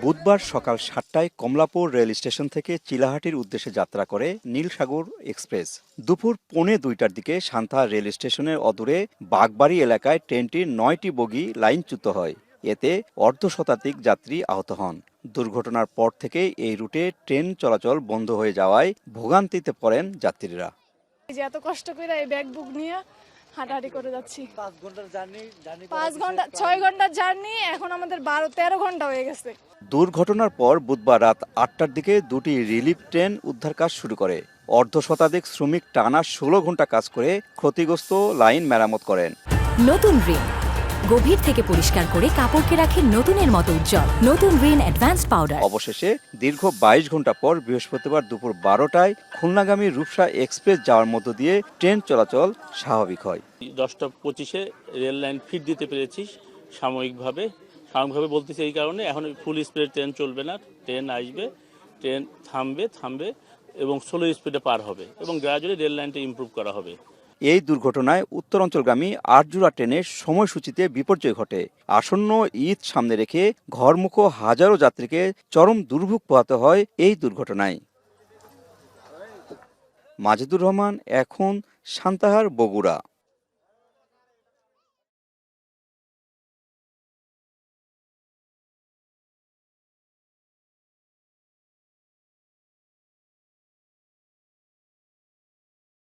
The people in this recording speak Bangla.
বুধবার সকাল ৭টায় কমলাপুর রেল স্টেশন থেকে চিলাহাটির উদ্দেশ্যে যাত্রা করে নীলসাগর এক্সপ্রেস। দুপুর ১:৩০টার দিকে সান্তা রেল স্টেশনের অদূরে বাগবাড়ি এলাকায় ট্রেনটির ৯টি বগি লাইনচ্যুত হয়। এতে অর্ধশতাধিক যাত্রী আহত হন। দুর্ঘটনার পর থেকেই এই রুটে ট্রেন চলাচল বন্ধ হয়ে যাওয়ায় ভোগান্তিতে পড়েন যাত্রীরা। এত কষ্ট করে এই ব্যাগ বুক নিয়ে হাঁটাহাঁটি করে যাচ্ছি। 5 ঘন্টার জার্নি 6 ঘন্টার জার্নি, এখন আমাদের 12-13 ঘন্টা হয়ে গেছে। দুর্ঘটনার পর বুধবার রাত ৮টার দিকে দুটি রিলিফ ট্রেন উদ্ধার কাজ শুরু করে। অর্ধশতাধিক শ্রমিক টানা ১৬ ঘন্টা কাজ করে ক্ষতিগ্রস্ত লাইন মেরামত করেন। নতুন রিন গভীর থেকে পরিষ্কার করে কাপড়কে রাখে নতুনের মতো উজ্জ্বল। নতুন রিন অ্যাডভান্স পাউডার। অবশেষে দীর্ঘ ২২ ঘন্টা পর বৃহস্পতিবার দুপুর ১২টায় খুলনাগামী রূপসা এক্সপ্রেস যাওয়ার মধ্য দিয়ে ট্রেন চলাচল স্বাভাবিক হয়। ১০টা ২৫-এ রেল লাইন ফিট দিতে পেরেছি সাময়িকভাবে বলতেছি এই কারণে। এখন ফুল স্পিডে ট্রেন চলবে না, ট্রেন আসবে, ট্রেন থামবে এবং স্লো স্পিডে পার হবে এবং গ্রাজুয়ালি রেল লাইনটা ইমপ্রুভ করা হবে। এই দুর্ঘটনায় উত্তরাঞ্চলগামী আটজোড়া ট্রেনের সময়সূচিতে বিপর্যয় ঘটে। আসন্ন ঈদ সামনে রেখে ঘরমুখ হাজারো যাত্রীকে চরম দুর্ভোগ পোহাতে হয় এই দুর্ঘটনায়। মাজেদুর রহমান, এখন সান্তাহার, বগুড়া।